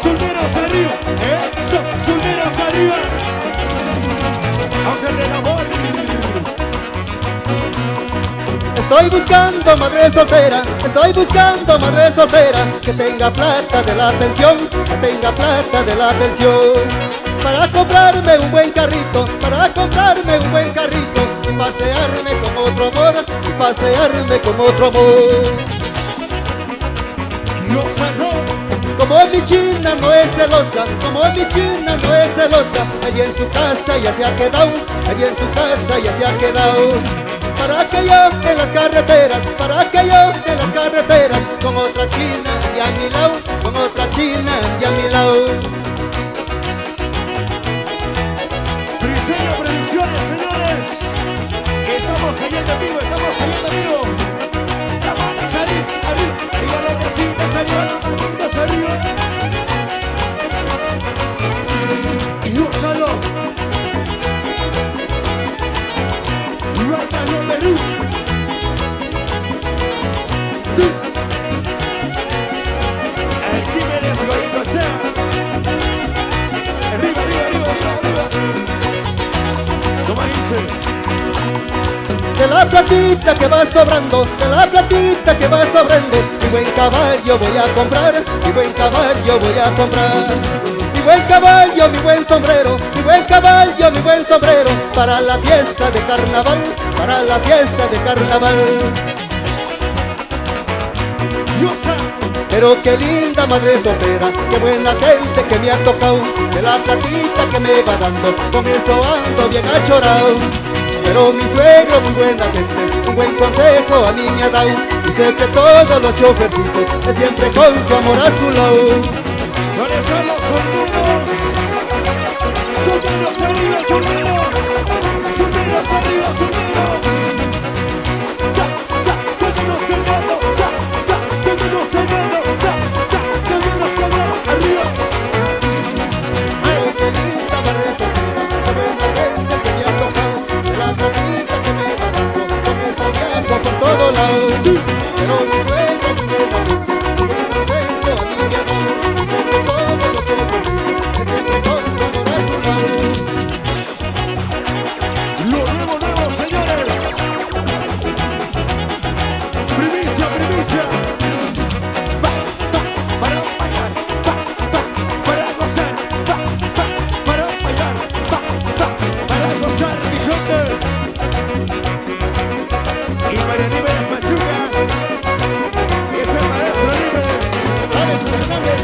solteros arriba, eso, solteros arriba. Ángel del amor. Estoy buscando madre soltera, estoy buscando madre soltera, que tenga plata de la pensión, que tenga plata de la pensión, para comprarme un buen carrito, para comprarme un buen carrito, y pasearme con otro amor, y pasearme con otro amor. Lo sanó. Como mi china no es celosa, como mi china no es celosa, allí en su casa ya se ha quedado, allí en su casa ya se ha quedado. Para que yo en las carreteras, para que yo en las carreteras, con otra china y a mi lado, con otra china y a mi lado. Briseño Producciones, señores. Estamos saliendo en vivo, estamos saliendo en vivo. La mano arriba, arriba, arriba las casitas, arriba las manitas, arriba. Y úsalo. Guárdalo, Perú. Tú. Aquí me desgoicochea. Arriba, arriba, arriba, arriba, arriba. ¿Cómo dice? De la platita que va sobrando, de la platita que va sobrando, mi buen caballo voy a comprar, mi buen caballo voy a comprar. Mi buen caballo, mi buen sombrero, mi buen caballo, mi buen sombrero, para la fiesta de carnaval, para la fiesta de carnaval. Diosa. Pero qué linda madre soltera, qué buena gente que me ha tocado, de la platita que me va dando, con eso ando bien achorado. Pero mi suegro, muy buena gente, un buen consejo a mí me ha dado, y sé que todos los chofercitos es siempre con su amor a su lado. ¿Dónde están los solteros? Solteros arriba, solteros. Solteros arriba, solteros. Sa, sa, solteros cerrando. Sa, sa, solteros cerrando. Sa, sa, solteros cerrando. Arriba. Pero qué linda madre soltera, qué buena gente que me ha tocado, de la platita que me va dando, con eso viajo por todos lados. Pero mi suegro, muy buena gente, un buen consejo a mí me ha dado, y sé que todos los chofercitos es siempre con su amor a su lado. Lo nuevo, nuevo, señores. Primicia, primicia. Va, va, para bailar. Va, va, para gozar. Va, va, para bailar. Va, va, para gozar, mi gente. Y para Níveles Machuca. Y este maestro Níveles. Alex Fernández.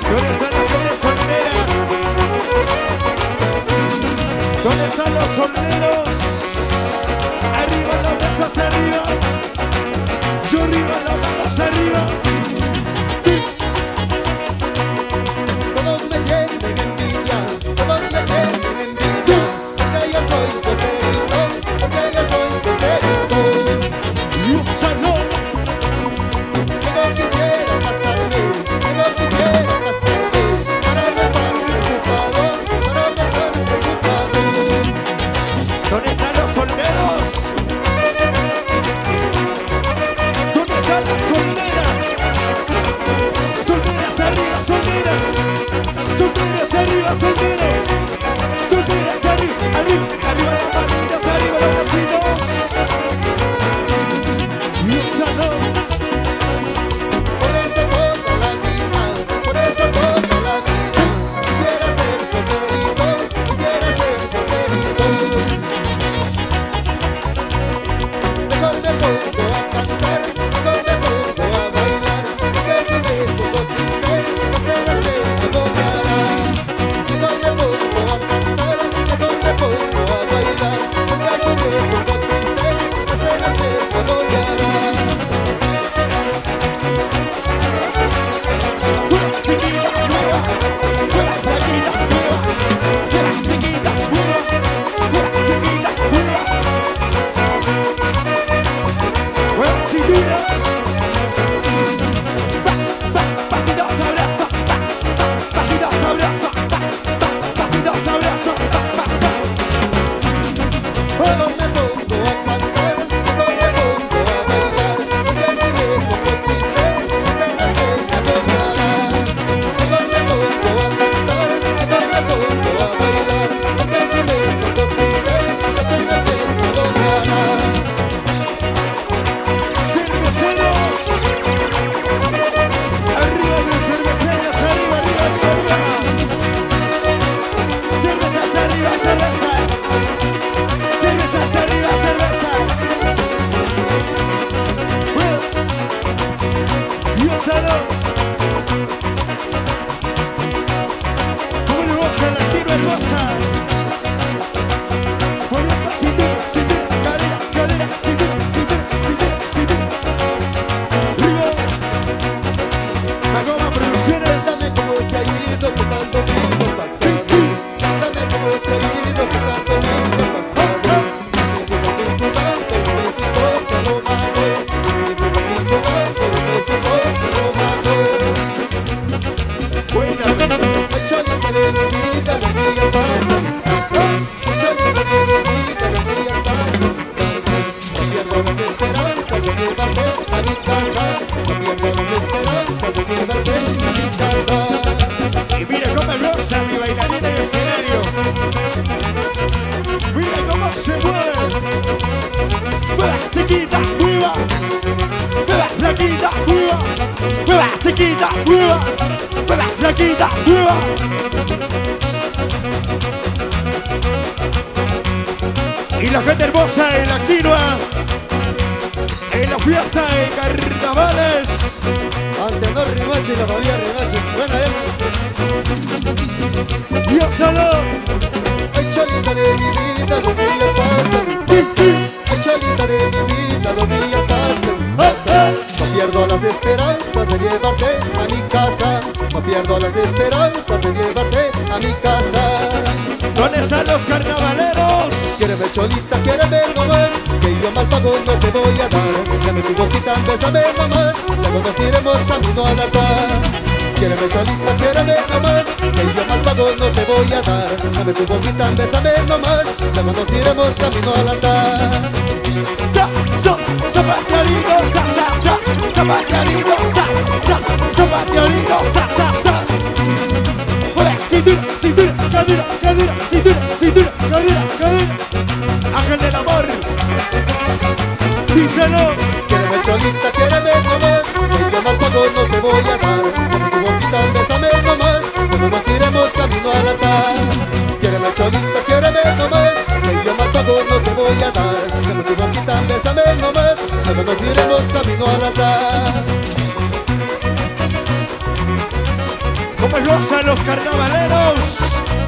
¿Dónde está la gente soltera? ¿Dónde están los solteros? Arriba las mesas, arriba. Yo arriba las manos, arriba. Todos me tienen envidia, todos me tienen envidia, porque yo soy solterito, porque yo soy solterito. Y un salón. Yo no quisiera casarme, yo no quisiera casarme, para no estar preocupado, para no estar preocupado. ¿Dónde están los solteros? ¿Dónde están las solteras? Solteras arriba, solteras. Solteras arriba, solteros. Solteras arriba, arriba, arriba las manitas, arriba los bracitos. Y un salón. Por eso toda la vida, por eso toda la vida, quisiera ser solterito, quisiera ser solterito. Mejor me pongo a cantar, mejor me pongo a bailar, porque si me pongo triste, esperas que me volverá. Mejor me pongo a cantar, mejor me pongo a bailar, porque si me pongo triste, esperas que me volverá. Fuera chiquita, nueva. Fuera flaquita, nueva. Fuera chiquita, nueva. Fuera chiquita, nueva. Fuera cintura. Va, va, pasito sabroso. Va, va, pasito sabroso. Va, va, pasito sabroso. Va, va, va. Mejor me pongo a cantar, mejor me pongo a bailar, porque si me pongo triste, flaquita, mueva, flaquita, mueva. Y la gente hermosa en la quinoa, en la fiesta de carnavales. Ante no Rimache y la familia Rimache. Buena, Yo solo, Ay, cholita de mi vida, los días pasan. Ay, cholita de mi vida, los días pasan. No pierdo las esperanzas de llevarte a mi casa. No pierdo las esperanzas de llevarte a mi casa. ¿dónde están los carnavaleros? Quiéreme cholita, quiéreme nomás, que yo mal pago no te voy a dar. Dame tu boquita, bésame nomás, luego nos iremos camino al altar. Quiéreme cholita, quiéreme nomás, que yo mal pago no te voy a dar. Dame tu boquita, bésame nomás, luego nos iremos camino al altar. Zapateadito, zapateadito, zapateadito, Por ahí, cintura, cintura, cadera, cadera, cintura, cintura, cadera, cadera. Ángel del amor. Díselo. Quiéreme cholita, quiéreme nomás, que yo mal pago no te voy a dar. Dame tu boquita, bésame nomás, luego nos iremos camino al altar. Quiéreme cholita, quiéreme nomás, que yo mal pago no te voy a dar. Dame tu boquita, bésame nomás, luego nos iremos camino al altar. ¿Cómo gozan los carnavaleros?